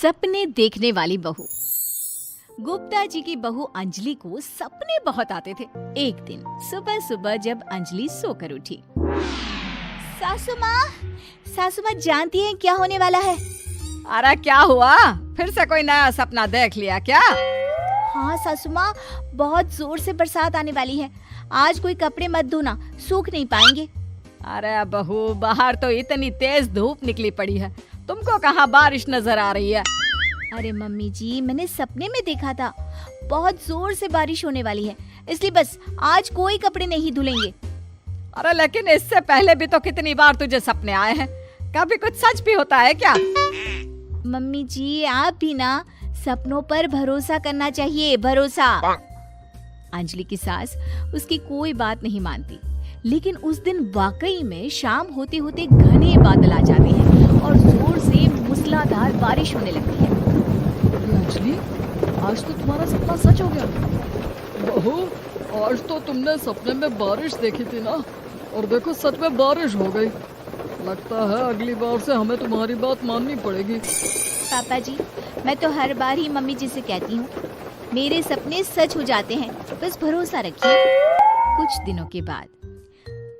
सपने देखने वाली बहू। गुप्ता जी की बहू अंजलि को सपने बहुत आते थे। एक दिन सुबह सुबह जब अंजलि सोकर उठी, सासू माँ जानती हैं क्या होने वाला है? अरे क्या हुआ, फिर से कोई नया सपना देख लिया क्या? हाँ सासू माँ, बहुत जोर से बरसात आने वाली है। आज कोई कपड़े मत धोना, सूख नहीं पाएंगे। अरे बहू, बाहर तो इतनी तेज धूप निकली पड़ी है, तुमको कहाँ बारिश नजर आ रही है? अरे मम्मी जी, मैंने सपने में देखा था बहुत जोर से बारिश होने वाली है, इसलिए बस आज कोई कपड़े नहीं धुलेंगे। अरे लेकिन इससे पहले भी तो कितनी बार तुझे सपने आए हैं, कभी कुछ सच भी होता है क्या? मम्मी जी, आप भी ना सपनों पर भरोसा करना चाहिए, भरोसा। अंजलि की सास उसकी कोई बात नहीं मानती, लेकिन उस दिन वाकई में शाम होते होते घने बादल आ जाते हैं और जोर से मूसलाधार बारिश होने लगती है। अंजलि, आज तो तुम्हारा सपना सच हो गया। बहू, आज तो तुमने सपने में बारिश देखी थी ना, और देखो सच में बारिश हो गई। लगता है अगली बार से हमें तुम्हारी बात माननी पड़ेगी। पापा जी, मैं तो हर बार ही मम्मी जी से कहती हूँ, मेरे सपने सच हो जाते हैं, बस भरोसा रखिए। कुछ दिनों के बाद,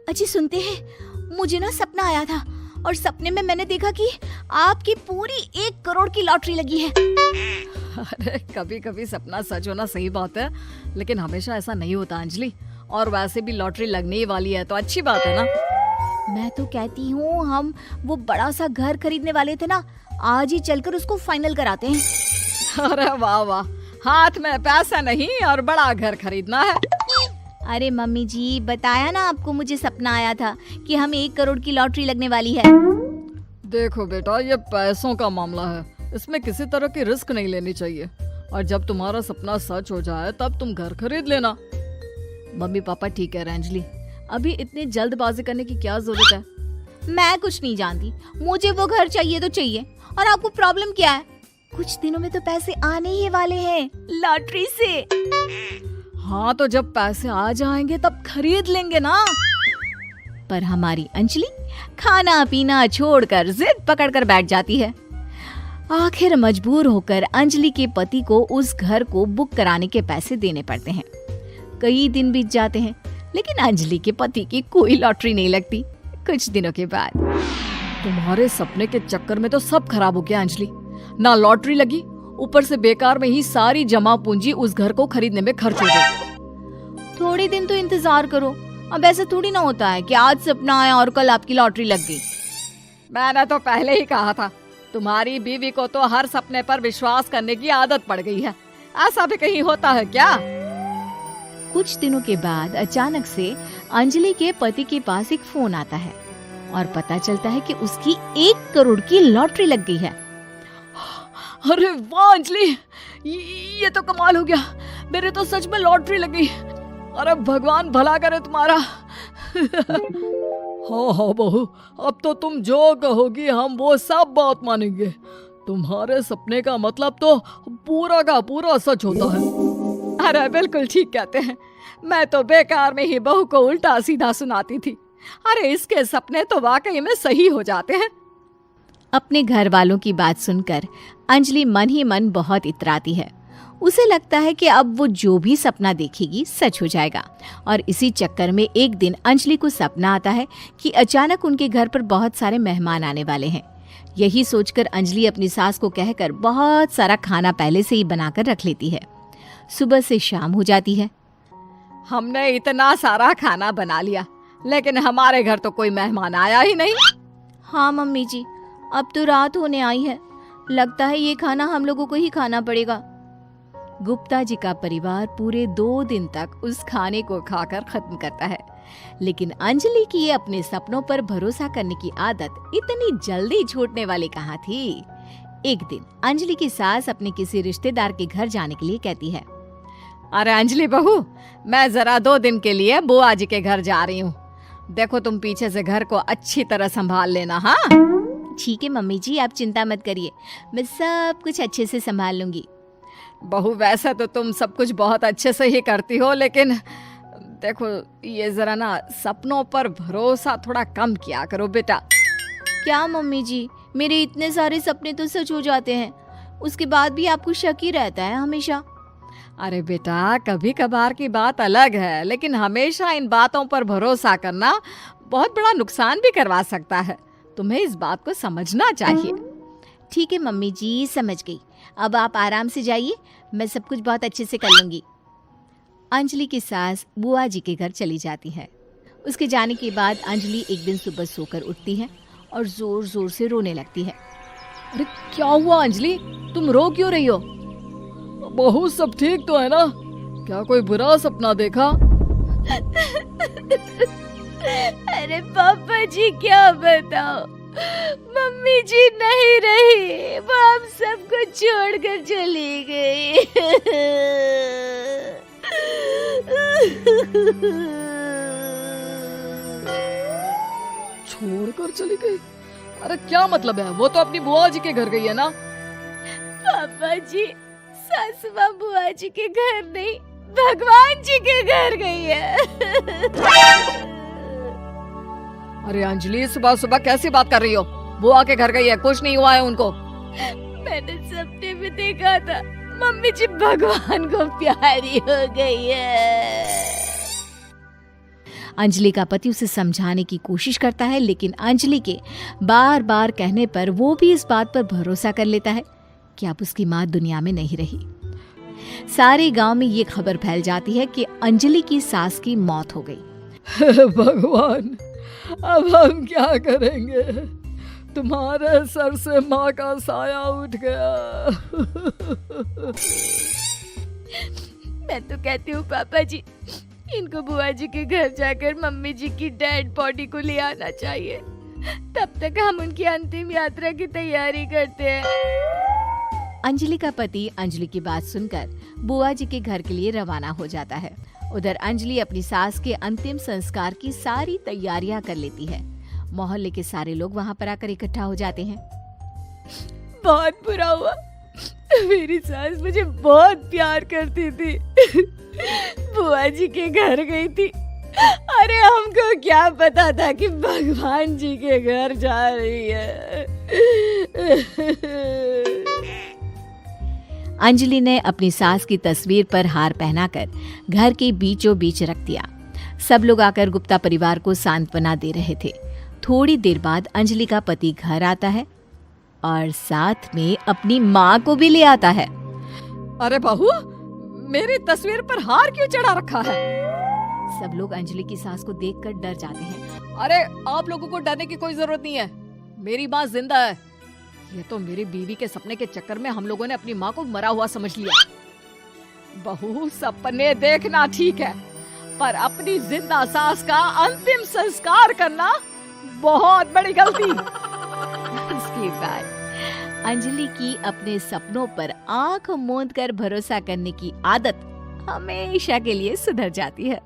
अजी सुनते हैं, मुझे ना सपना आया था और सपने में मैंने देखा कि आपकी पूरी 1 करोड़ की लॉटरी लगी है। अरे कभी कभी सपना सच होना सही बात है, लेकिन हमेशा ऐसा नहीं होता अंजलि। और वैसे भी लॉटरी लगने ही वाली है तो अच्छी बात है ना। मैं तो कहती हूँ, हम वो बड़ा सा घर खरीदने वाले थे ना, आज ही चलकर उसको फाइनल कराते हैं। अरे वाह वाह, हाथ में पैसा नहीं और बड़ा घर खरीदना है। अरे मम्मी जी, बताया ना आपको, मुझे सपना आया था कि हमें 1 करोड़ की लॉटरी लगने वाली है। देखो बेटा, ये पैसों का मामला है, इसमें किसी तरह की रिस्क नहीं लेनी चाहिए। और जब तुम्हारा सपना सच हो जाए तब तुम घर खरीद लेना। मम्मी पापा ठीक है अंजलि, अभी इतनी जल्दबाजी करने की क्या जरूरत है? मैं कुछ नहीं जानती, मुझे वो घर चाहिए तो चाहिए। और आपको प्रॉब्लम क्या है? कुछ दिनों में तो पैसे आने ही वाले हैं लॉटरी से। हाँ तो जब पैसे आ जाएंगे तब खरीद लेंगे ना। पर हमारी अंजलि खाना पीना छोड़कर जिद पकड़कर बैठ जाती है। आखिर मजबूर होकर अंजलि के पति को उस घर को बुक कराने के पैसे देने पड़ते हैं। कई दिन बीत जाते हैं, लेकिन अंजलि के पति की कोई लॉटरी नहीं लगती। कुछ दिनों के बाद, तुम्हारे सपने के चक्कर में तो सब खराब हो गया अंजलि। ना लॉटरी लगी, ऊपर से बेकार में ही सारी जमा पूंजी उस घर को खरीदने में खर्च हो गई। थोड़ी दिन तो इंतजार करो, अब ऐसा थोड़ी ना होता है कि आज सपना आया और कल आपकी लॉटरी लग गई। मैंने तो पहले ही कहा था, तुम्हारी बीवी को तो हर सपने पर विश्वास करने की आदत पड़ गई है। ऐसा भी कहीं होता है क्या? कुछ दिनों के बाद अचानक से अंजलि के पति के पास एक फोन आता है और पता चलता है कि उसकी 1 करोड़ की लॉटरी लग गई है। अरे वाह अंजलि, ये तो कमाल हो गया, मेरे तो सच में लॉटरी लग गई। अरे भगवान भला करे तुम्हारा। हाँ हाँ बहू, अब तो तुम जो कहोगी हम वो सब बात मानेंगे। तुम्हारे सपने का मतलब तो पूरा का पूरा सच होता है। अरे बिल्कुल ठीक कहते हैं, मैं तो बेकार में ही बहू को उल्टा सीधा सुनाती थी। अरे इसके सपने तो वाकई में सही हो जाते हैं। अपने घर वालों की बात सुनकर अंजलि मन ही मन बहुत इतराती है। उसे लगता है कि अब वो जो भी सपना देखेगी सच हो जाएगा। और इसी चक्कर में एक दिन अंजलि को सपना आता है कि अचानक उनके घर पर बहुत सारे मेहमान आने वाले हैं। यही सोचकर अंजलि अपनी सास को कहकर बहुत सारा खाना पहले से ही बनाकर रख लेती है। सुबह से शाम हो जाती है। हमने इतना सारा खाना बना लिया, लेकिन हमारे घर तो कोई मेहमान आया ही नहीं। हाँ मम्मी जी, अब तो रात होने आई है, लगता है ये खाना हम लोगों को ही खाना पड़ेगा। गुप्ता जी का परिवार पूरे 2 दिन तक उस खाने को खाकर खत्म करता है, लेकिन अंजलि की ये अपने सपनों पर भरोसा करने की आदत इतनी जल्दी छूटने वाली कहाँ थी। एक दिन अंजलि की सास अपने किसी रिश्तेदार के घर जाने के लिए कहती है, अरे अंजलि बहू, मैं जरा 2 दिन के लिए बुआ जी के घर जा रही हूँ। देखो तुम पीछे से घर को अच्छी तरह संभाल लेना। हाँ ठीक है मम्मी जी, आप चिंता मत करिए, मैं सब कुछ अच्छे से संभाल लूंगी। बहू, वैसे तो तुम सब कुछ बहुत अच्छे से ही करती हो, लेकिन देखो ये जरा ना सपनों पर भरोसा थोड़ा कम किया करो बेटा। क्या मम्मी जी, मेरे इतने सारे सपने तो सच हो जाते हैं, उसके बाद भी आपको शक ही रहता है हमेशा। अरे बेटा, कभी कभार की बात अलग है, लेकिन हमेशा इन बातों पर भरोसा करना बहुत बड़ा नुकसान भी करवा सकता है। तुम्हें इस बात को समझना चाहिए। ठीक है मम्मी जी, समझ गई। अब आप आराम से जाइए, मैं सब कुछ बहुत अच्छे से कर लूंगी। अंजलि की सास बुआ जी के घर चली जाती है। उसके जाने के बाद अंजलि एक दिन सुबह सोकर उठती है और जोर जोर से रोने लगती है। अरे क्या हुआ अंजलि, तुम रो क्यों रही हो? बहू सब ठीक तो है ना? क्या कोई बुरा सपना देखा? अरे पापा जी क्या बताओ, मम्मी जी नहीं रही, वो हम सबको छोड़कर चली गई। छोड़कर चली गई? अरे क्या मतलब है? वो तो अपनी बुआ जी के घर गई है ना? पापा जी, सासू माँ बुआ जी के घर नहीं, भगवान जी के घर गई है। अरे अंजलि, सुबह सुबह कैसी बात कर रही हो? बुआ के घर गई है, कुछ नहीं हुआ है उनको। मैंने सपने में देखा था, मम्मी जी भगवान को प्यारी हो गई है। अंजलि का पति उसे समझाने की कोशिश करता है, लेकिन अंजलि के बार बार कहने पर वो भी इस बात पर भरोसा कर लेता है कि अब उसकी माँ दुनिया में नहीं रही। सारे गांव में ये खबर फैल जाती है कि अंजलि की सास की मौत हो गई। भगवान, अब हम क्या करेंगे? तुम्हारे सर से माँ का साया उठ गया। मैं तो कहती हूँ पापा जी, इनको बुआ जी के घर जाकर मम्मी जी की डेड बॉडी को ले आना चाहिए, तब तक हम उनकी अंतिम यात्रा की तैयारी करते हैं। अंजलि का पति अंजलि की बात सुनकर बुआ जी के घर के लिए रवाना हो जाता है। उधर अंजलि अपनी सास के अंतिम संस्कार की सारी तैयारियां कर लेती है। मोहल्ले के सारे लोग वहां पर आकर इकट्ठा हो जाते हैं। बहुत बुरा हुआ, मेरी सास मुझे बहुत प्यार करती थी, बुआ जी के घर गई थी। अरे हमको क्या पता था कि भगवान जी के घर जा रही है। अंजलि ने अपनी सास की तस्वीर पर हार पहनाकर घर के बीचों बीच रख दिया। सब लोग आकर गुप्ता परिवार को सांत्वना दे रहे थे। थोड़ी देर बाद अंजलि का पति घर आता है और साथ में अपनी माँ को भी ले आता है। अरे बहू, मेरी तस्वीर पर हार क्यों चढ़ा रखा है? सब लोग अंजलि की सास को देखकर डर जाते हैं। अरे आप लोगों को डरने की कोई जरूरत नहीं है, मेरी माँ जिंदा है। ये तो मेरी बीवी के सपने के चक्कर में हम लोगों ने अपनी माँ को मरा हुआ समझ लिया। बहू, सपने देखना ठीक है, पर अपनी जिंदा सास का अंतिम संस्कार करना बहुत बड़ी गलती। उसके बाद अंजलि की अपने सपनों पर आंख मूंद कर भरोसा करने की आदत हमेशा के लिए सुधर जाती है।